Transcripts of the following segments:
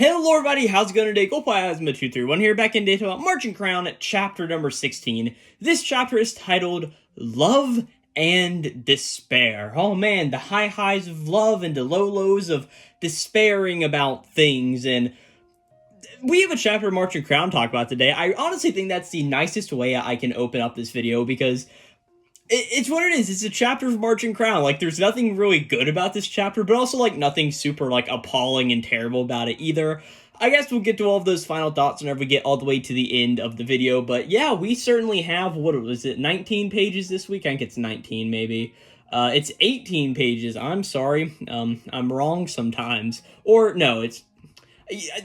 Hello everybody, how's it going today? Glowplasma231 here, back in data about Märchen Crown, chapter number 16. This chapter is titled Love and Despair. Oh man, the high highs of love and the low lows of despairing about things. And we have a chapter of Märchen Crown to talk about today. I honestly think that's the nicest way I can open up this video, because it's what it is. It's a chapter of Märchen Crown. Like, there's nothing really good about this chapter, but also, like, nothing super, like, appalling and terrible about it either. I guess we'll get to all of those final thoughts whenever we get all the way to the end of the video. But yeah, we certainly have, what was it, 19 pages this week? I think it's 19, maybe. It's 18 pages. I'm sorry. I'm wrong sometimes. Or, no, it's...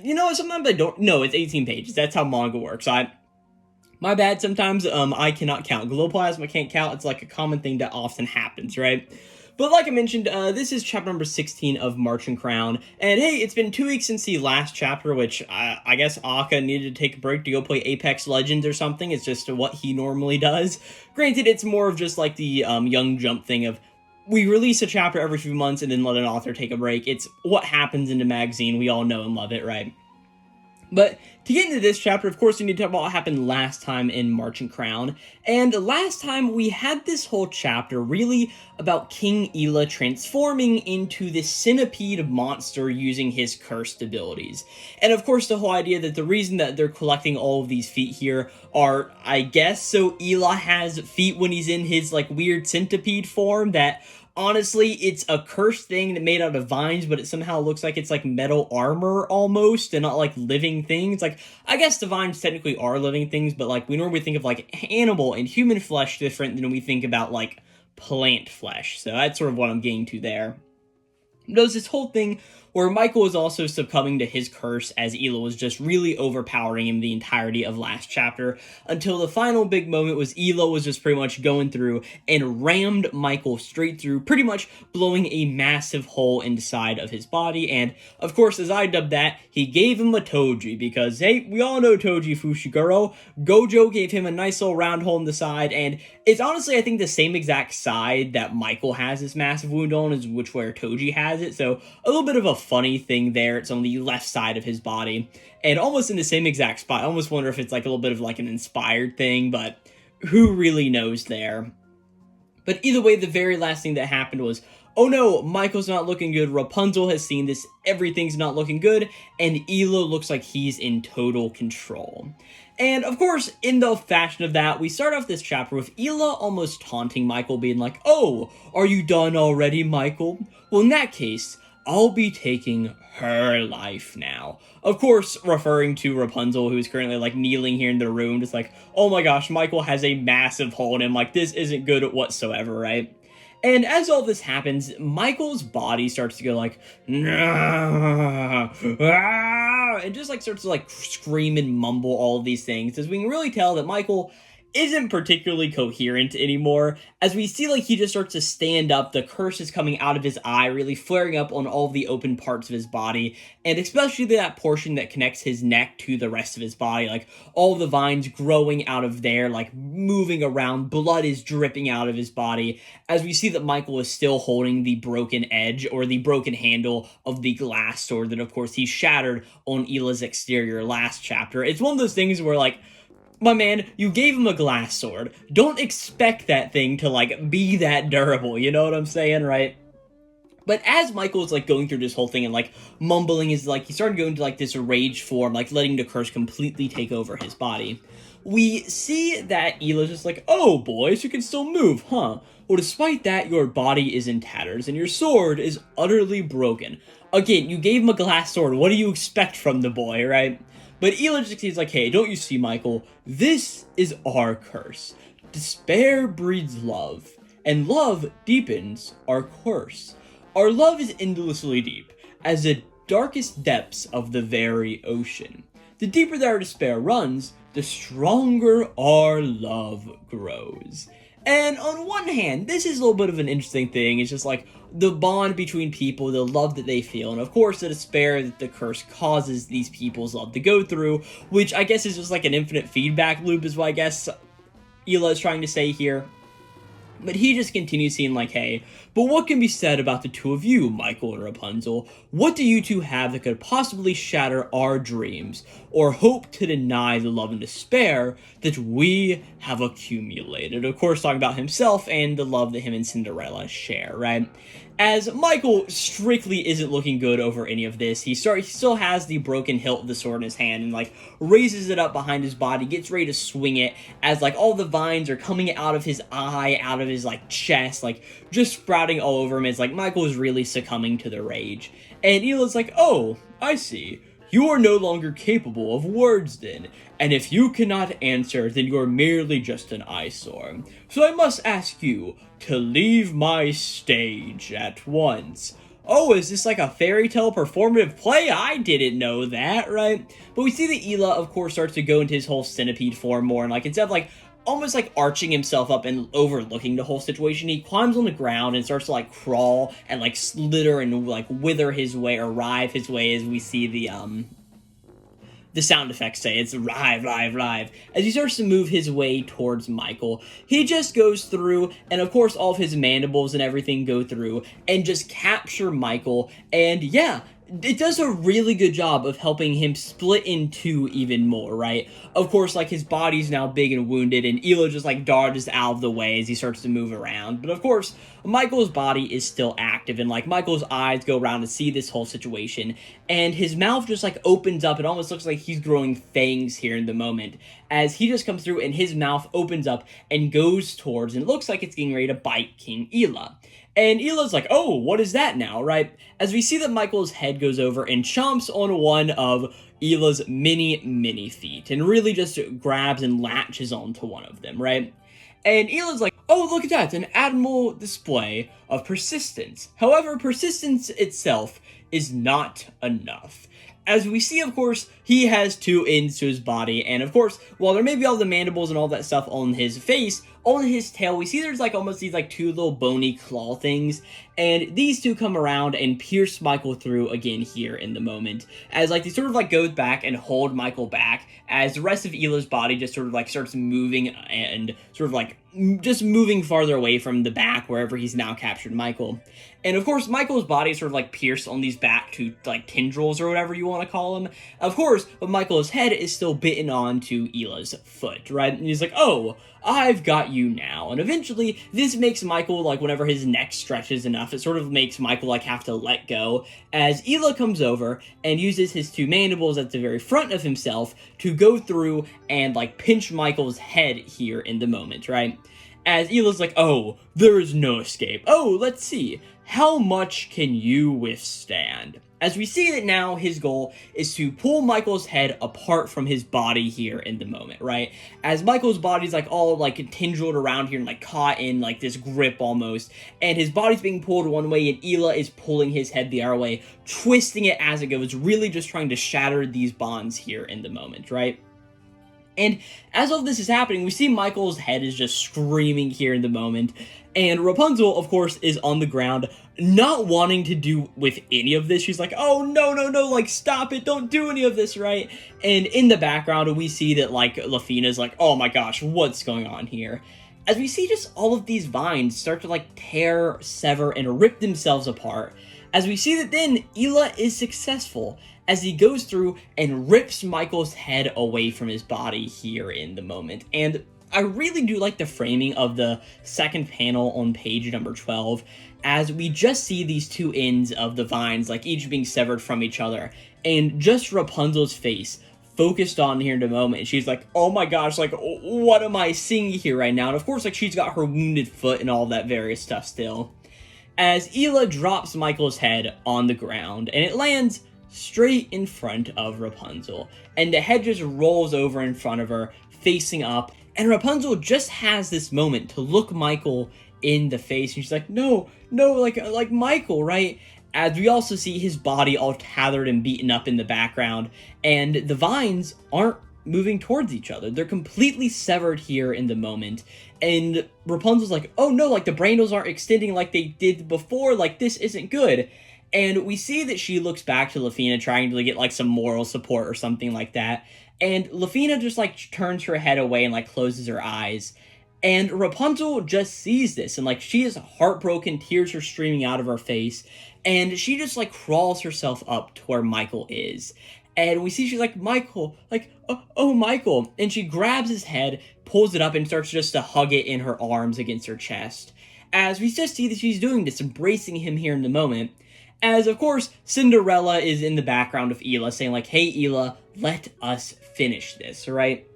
You know, sometimes I don't... No, it's 18 pages. That's how manga works. My bad, sometimes I cannot count. Glowplasma can't count. It's like a common thing that often happens, right? But like I mentioned, this is chapter number 16 of Märchen Crown. And hey, it's been 2 weeks since the last chapter, which I guess Akka needed to take a break to go play Apex Legends or something. It's just what he normally does. Granted, it's more of just like the Young Jump thing of, we release a chapter every few months and then let an author take a break. It's what happens in the magazine. We all know and love it, right? But to get into this chapter, of course, we need to talk about what happened last time in Märchen Crown. And last time, we had this whole chapter really about King Ilya transforming into this centipede monster using his cursed abilities. And of course, the whole idea that the reason that they're collecting all of these feet here are, I guess, so Ilya has feet when he's in his, like, weird centipede form that... Honestly, it's a cursed thing that made out of vines, but it somehow looks like it's like metal armor almost, and not like living things. Like, I guess the vines technically are living things, but like we normally think of like animal and human flesh different than we think about like plant flesh. So that's sort of what I'm getting to there. There's this whole thing where Michael is also succumbing to his curse as Ilya was just really overpowering him the entirety of last chapter, until the final big moment was Ilya was just pretty much going through and rammed Michael straight through, pretty much blowing a massive hole inside of his body. And of course, as I dubbed that, he gave him a Toji, because hey, we all know Toji Fushiguro. Gojo gave him a nice little round hole in the side, and it's honestly, I think, the same exact side that Michael has this massive wound on is which where Toji has it, so a little bit of a funny thing there. It's on the left side of his body, and almost in the same exact spot. I almost wonder if it's like a little bit of like an inspired thing, but who really knows there. But either way, the very last thing that happened was, oh no, Michael's not looking good, Rapunzel has seen this, everything's not looking good, and Ilya looks like he's in total control. And of course, in the fashion of that, we start off this chapter with Ilya almost taunting Michael, being like, oh, are you done already, Michael? Well, in that case, I'll be taking her life now. Of course, referring to Rapunzel, who's currently, like, kneeling here in the room, just like, oh my gosh, Michael has a massive hole in him, like, this isn't good whatsoever, right? And as all this happens, Michael's body starts to go like, nah, ah, and just like starts to like scream and mumble all of these things, as we can really tell that Michael isn't particularly coherent anymore. As we see, like, he just starts to stand up, the curse is coming out of his eye, really flaring up on all of the open parts of his body, and especially that portion that connects his neck to the rest of his body, like, all the vines growing out of there, like, moving around, blood is dripping out of his body, as we see that Michael is still holding the broken edge, or the broken handle of the glass sword that, of course, he shattered on Ilya's exterior last chapter. It's one of those things where, like, my man, you gave him a glass sword. Don't expect that thing to, like, be that durable, you know what I'm saying, right? But as Michael's, like, going through this whole thing and, like, mumbling is, like, he started going to, like, this rage form, like, letting the curse completely take over his body. We see that Ilya's just like, oh, boys, you can still move, huh? Well, despite that, your body is in tatters, and your sword is utterly broken. Again, you gave him a glass sword. What do you expect from the boy, right? But Ilya just is like, hey, don't you see, Michael? This is our curse. Despair breeds love, and love deepens our curse. Our love is endlessly deep, as the darkest depths of the very ocean. The deeper that our despair runs, the stronger our love grows. And on one hand, this is a little bit of an interesting thing. It's just like the bond between people, the love that they feel, and of course the despair that the curse causes these people's love to go through, which I guess is just like an infinite feedback loop is what I guess Ilya is trying to say here. But he just continues saying like, hey, but what can be said about the two of you, Michael and Rapunzel? What do you two have that could possibly shatter our dreams, or hope to deny the love and despair that we have accumulated? Of course, talking about himself and the love that him and Cinderella share, right? As Michael strictly isn't looking good over any of this, he still has the broken hilt of the sword in his hand and like raises it up behind his body, gets ready to swing it as like all the vines are coming out of his eye, out of his like chest, like just sprouting all over him. It's like Michael is really succumbing to the rage. And Ilya's like, oh, I see. You are no longer capable of words then, and if you cannot answer, then you are merely just an eyesore. So I must ask you to leave my stage at once. Oh, is this like a fairy tale performative play? I didn't know that, right? But we see that Ilya, of course, starts to go into his whole centipede form more, and like instead of like almost like arching himself up and overlooking the whole situation, he climbs on the ground and starts to like crawl and like slither and like wither his way or writhe his way, as we see the sound effects say. It's writhe. As he starts to move his way towards Michael, he just goes through, and of course all of his mandibles and everything go through and just capture Michael. And yeah, it does a really good job of helping him split in two even more, right? Of course, like, his body's now big and wounded, and Ilya just, like, dodges out of the way as he starts to move around. But, of course, Michael's body is still active, and, like, Michael's eyes go around to see this whole situation, and his mouth just, like, opens up. It almost looks like he's growing fangs here in the moment, as he just comes through, and his mouth opens up and goes towards, and it looks like it's getting ready to bite King Ilya. And Ilya's like, oh, what is that now, right? As we see that Michael's head goes over and chomps on one of Ilya's mini feet, and really just grabs and latches onto one of them, right? And Ilya's like, oh, look at that, an admirable display of persistence. However, persistence itself is not enough. As we see, of course, he has two ends to his body, and of course, while there may be all the mandibles and all that stuff on his face, on his tail, we see there's like almost these like two little bony claw things, and these two come around and pierce Michael through again here in the moment, as like they sort of like go back and hold Michael back, as the rest of Ilya's body just sort of like starts moving and sort of like just moving farther away from the back wherever he's now captured Michael. And of course, Michael's body is sort of like pierced on these back to like tendrils or whatever you want to call them. Of course, but Michael's head is still bitten onto Ilya's foot, right? And he's like, oh, I've got you now. And eventually, this makes Michael, like, whenever his neck stretches enough, it sort of makes Michael, like, have to let go, as Ilya comes over and uses his two mandibles at the very front of himself to go through and, like, pinch Michael's head here in the moment, right? As Ilya's like, oh, there is no escape. Oh, let's see. How much can you withstand? As we see that now his goal is to pull Michael's head apart from his body here in the moment, right? As Michael's body's like all like tendrilled around here and like caught in like this grip almost, and his body's being pulled one way and Ilya is pulling his head the other way, twisting it as it goes, really just trying to shatter these bonds here in the moment, right? And as all this is happening, we see Michael's head is just screaming here in the moment, and Rapunzel, of course, is on the ground, not wanting to do with any of this. She's like, oh, no, like, stop it, don't do any of this, right? And in the background, we see that, like, Lafina's like, oh my gosh, what's going on here? As we see just all of these vines start to, like, tear, sever, and rip themselves apart, as we see that then Ilya is successful, as he goes through and rips Michael's head away from his body here in the moment. And I really do like the framing of the second panel on page number 12, as we just see these two ends of the vines, like each being severed from each other, and just Rapunzel's face focused on here in a moment. And she's like, oh my gosh, like, what am I seeing here right now? And of course, like, she's got her wounded foot and all that various stuff still. As Ilya drops Michael's head on the ground, and it lands straight in front of Rapunzel, and the head just rolls over in front of her, facing up, and Rapunzel just has this moment to look Michael in the face, and she's like, no, like Michael, right? As we also see his body all tattered and beaten up in the background, and the vines aren't moving towards each other. They're completely severed here in the moment, and Rapunzel's like, oh no, like the brindles aren't extending like they did before, like this isn't good. And we see that she looks back to Lafina trying to get like some moral support or something like that. And Lafina just like turns her head away and like closes her eyes, And Rapunzel just sees this, and like she is heartbroken, tears are streaming out of her face, and she just like crawls herself up to where Michael is. And we see she's like, Michael, like, oh, Michael. And she grabs his head, pulls it up, and starts just to hug it in her arms against her chest. As we just see that she's doing this, embracing him here in the moment. As, of course, Cinderella is in the background of Ilya, saying like, hey, Ilya, let us finish this, right?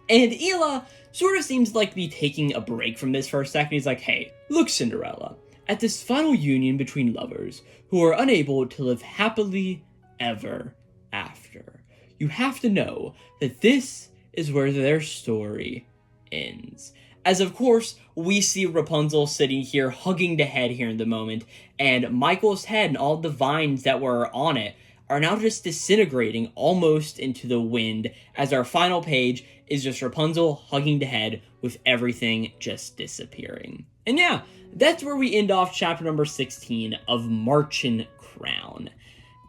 And Ilya sort of seems like to be taking a break from this for a second. He's like, hey, look, Cinderella, at this final union between lovers who are unable to live happily ever after, you have to know that this is where their story ends. As of course, we see Rapunzel sitting here hugging the head here in the moment, and Michael's head and all the vines that were on it are now just disintegrating almost into the wind, as our final page is just Rapunzel hugging the head with everything just disappearing. And yeah, that's where we end off chapter number 16 of Märchen Crown.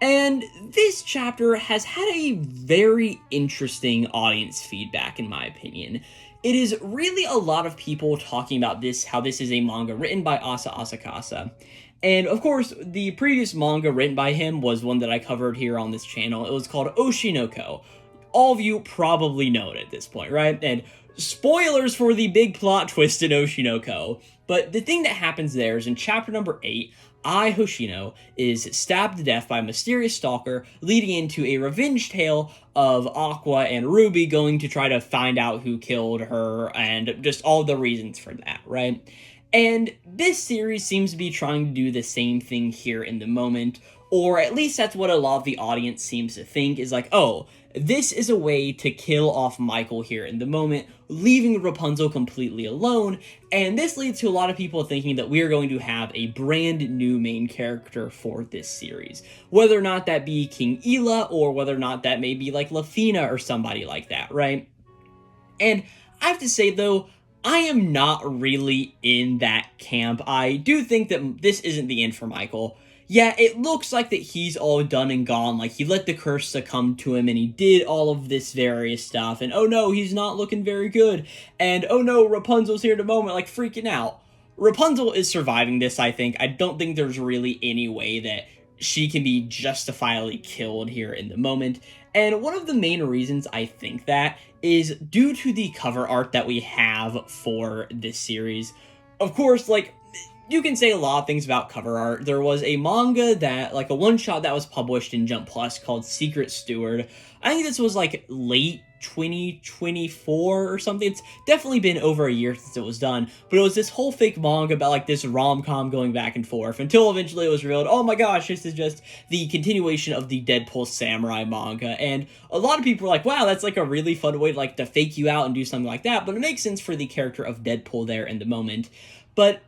And this chapter has had a very interesting audience feedback, in my opinion. It is really a lot of people talking about this, how this is a manga written by Asa Asakasa. And of course, the previous manga written by him was one that I covered here on this channel. It was called Oshinoko. All of you probably know it at this point, right? And spoilers for the big plot twist in Oshinoko. But the thing that happens there is in chapter number 8, Ai Hoshino is stabbed to death by a mysterious stalker, leading into a revenge tale of Aqua and Ruby going to try to find out who killed her and just all the reasons for that, right? And this series seems to be trying to do the same thing here in the moment, or at least that's what a lot of the audience seems to think, is like, oh, this is a way to kill off Michael here in the moment, leaving Rapunzel completely alone, and this leads to a lot of people thinking that we are going to have a brand new main character for this series. Whether or not that be King Ilya, or whether or not that may be like Lafina or somebody like that, right? And I have to say, though, I am not really in that camp. I do think that this isn't the end for Michael. Yeah, it looks like that he's all done and gone, like he let the curse succumb to him and he did all of this various stuff, and oh no, he's not looking very good, and oh no, Rapunzel's here in a moment, like freaking out. Rapunzel is surviving this, I think. I don't think there's really any way that she can be justifiably killed here in the moment, and one of the main reasons I think that is due to the cover art that we have for this series. Of course, like, you can say a lot of things about cover art. There was a manga that, like a one-shot that was published in Jump Plus called Secret Steward. I think this was like late 2024 or something. It's definitely been over a year since it was done, but it was this whole fake manga about like this rom-com going back and forth until eventually it was revealed, oh my gosh, this is just the continuation of the Deadpool Samurai manga. And a lot of people were like, wow, that's like a really fun way to like to fake you out and do something like that, but it makes sense for the character of Deadpool there in the moment. But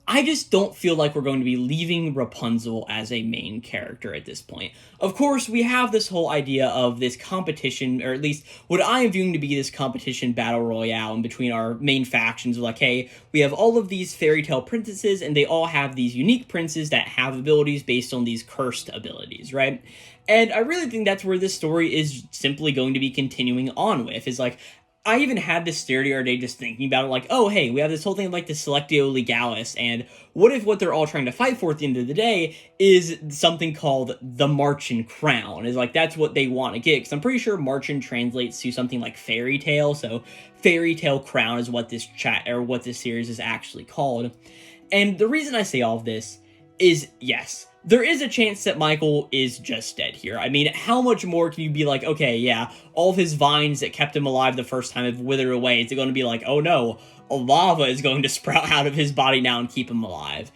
I just don't feel like we're going to be leaving Rapunzel as a main character at this point. Of course, we have this whole idea of this competition, or at least what I am viewing to be this competition battle royale in between our main factions. Like, hey, we have all of these fairy tale princesses, and they all have these unique princes that have abilities based on these cursed abilities, right? And I really think that's where this story is simply going to be continuing on with, is like, I even had this theory the other day just thinking about it, like, oh, hey, we have this whole thing like the Selectio Legalis, and what if what they're all trying to fight for at the end of the day is something called the Märchen Crown? Is like, that's what they want to get, because I'm pretty sure Märchen translates to something like fairy tale, so fairy tale crown is what this what this series is actually called. And the reason I say all of this is, yes, there is a chance that Michael is just dead here. I mean, how much more can you be like, okay, yeah, all of his vines that kept him alive the first time have withered away. It's going to be like, oh no, a lava is going to sprout out of his body now and keep him alive.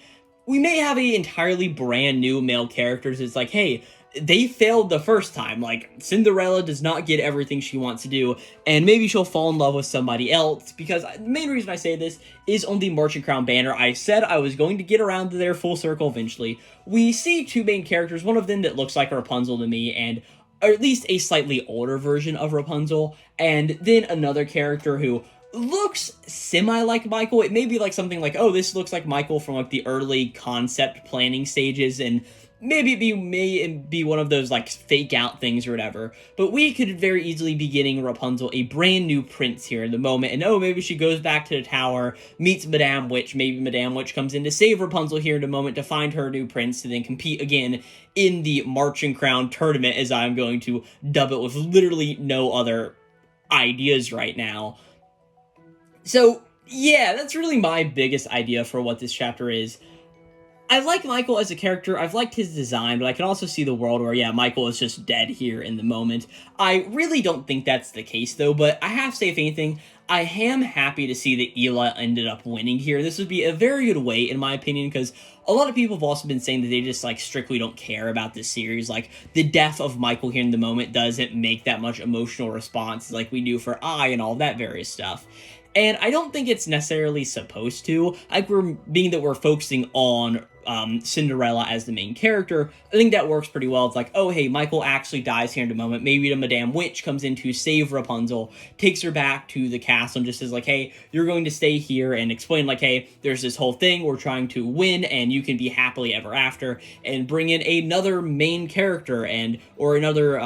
We may have a entirely brand new male characters. It's like, hey, they failed the first time. Like, Cinderella does not get everything she wants to do, and maybe she'll fall in love with somebody else, because the main reason I say this is on the Märchen Crown banner. I said I was going to get around to their full circle eventually. We see two main characters, one of them that looks like Rapunzel to me, and or at least a slightly older version of Rapunzel, and then another character who looks semi-like Michael. It may be like something like, oh, this looks like Michael from like the early concept planning stages, and maybe it may be one of those like fake out things or whatever, but we could very easily be getting Rapunzel a brand new prince here in the moment, and oh, maybe she goes back to the tower, meets Madame Witch, maybe Madame Witch comes in to save Rapunzel here in a moment to find her new prince to then compete again in the Märchen Crown tournament, as I'm going to dub it with literally no other ideas right now. So yeah, that's really my biggest idea for what this chapter is. I like Michael as a character, I've liked his design, but I can also see the world where, yeah, Michael is just dead here in the moment. I really don't think that's the case, though, but I have to say, if anything, I am happy to see that Ilya ended up winning here. This would be a very good way, in my opinion, because a lot of people have also been saying that they just, like, strictly don't care about this series. Like, the death of Michael here in the moment doesn't make that much emotional response like we do for I and all that various stuff. And I don't think it's necessarily supposed to. Like, being that we're focusing on Cinderella as the main character, I think that works pretty well. It's like, oh, hey, Michael actually dies here in a moment. Maybe the Madame Witch comes in to save Rapunzel, takes her back to the castle, and just says, like, hey, you're going to stay here, and explain, like, hey, there's this whole thing, we're trying to win, and you can be happily ever after, and bring in another main character, or another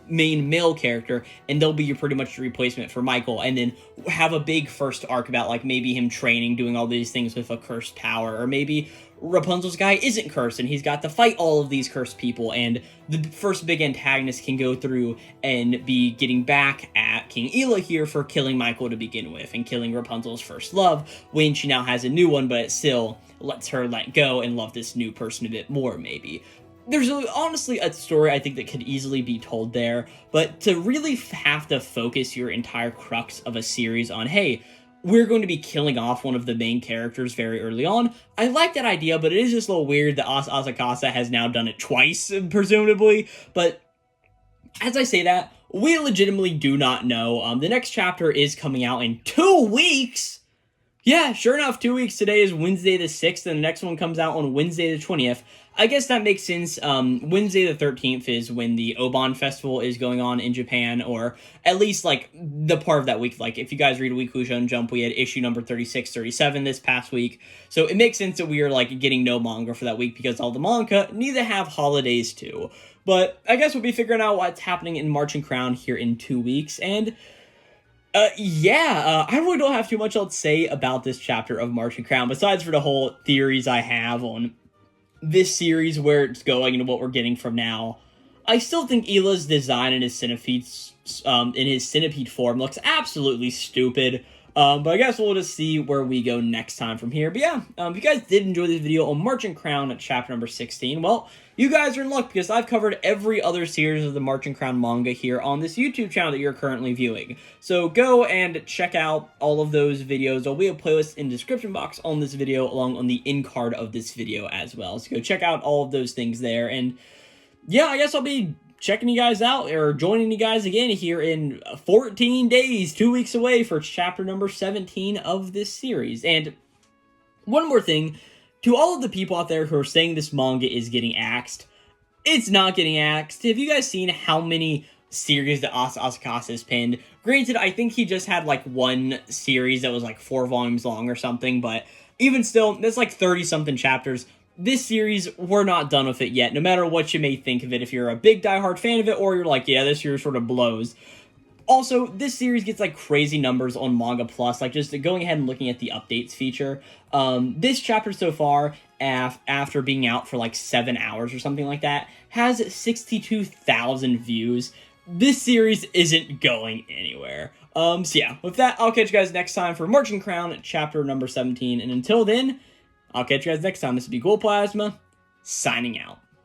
main male character, and they'll be pretty much your replacement for Michael, and then have a big first arc about, like, maybe him training, doing all these things with a cursed power, or maybe Rapunzel's guy isn't cursed, and he's got to fight all of these cursed people, and the first big antagonist can go through and be getting back at King Ilya here for killing Michael to begin with, and killing Rapunzel's first love, when she now has a new one, but it still lets her let go and love this new person a bit more, maybe. There's honestly a story I think that could easily be told there, but to really have to focus your entire crux of a series on, hey, we're going to be killing off one of the main characters very early on. I like that idea, but it is just a little weird that Asakasa has now done it twice, presumably. But as I say that, we legitimately do not know. The next chapter is coming out in 2 weeks. Yeah, sure enough, 2 weeks. Today is Wednesday the 6th, and the next one comes out on Wednesday the 20th. I guess that makes sense. Wednesday the 13th is when the Oban Festival is going on in Japan, or at least, like, the part of that week. Like, if you guys read Weekly Shonen Jump, we had issue number 36, 37 this past week. So it makes sense that we are, like, getting no manga for that week, because all the manga need to have holidays, too. But I guess we'll be figuring out what's happening in Märchen Crown here in 2 weeks, and I really don't have too much else to say about this chapter of Märchen Crown, besides for the whole theories I have on this series, where it's going, and what we're getting from now. I still think Ilya's design in his centipede form looks absolutely stupid. But I guess we'll just see where we go next time from here. But yeah, if you guys did enjoy this video on Märchen Crown at chapter number 16, well, you guys are in luck, because I've covered every other series of the Märchen Crown manga here on this YouTube channel that you're currently viewing. So go and check out all of those videos. There'll be a playlist in the description box on this video, along on the end card of this video as well. So go check out all of those things there. And yeah, I guess I'll be checking you guys out, or joining you guys again here in 14 days, 2 weeks away, for chapter number 17 of this series. And one more thing, to all of the people out there who are saying this manga is getting axed, it's not getting axed. Have you guys seen how many series that Asakasa has pinned? Granted, I think he just had like one series that was like 4 volumes long or something, but even still, that's like 30-something chapters. This series, we're not done with it yet, no matter what you may think of it, if you're a big diehard fan of it, or you're like, yeah, this series sort of blows. Also, this series gets, like, crazy numbers on Manga Plus, like, just going ahead and looking at the updates feature. This chapter so far, after being out for, like, 7 hours or something like that, has 62,000 views. This series isn't going anywhere. So yeah, with that, I'll catch you guys next time for Märchen Crown, chapter number 17, and until then, I'll catch you guys next time. This will be Glowplasma, signing out.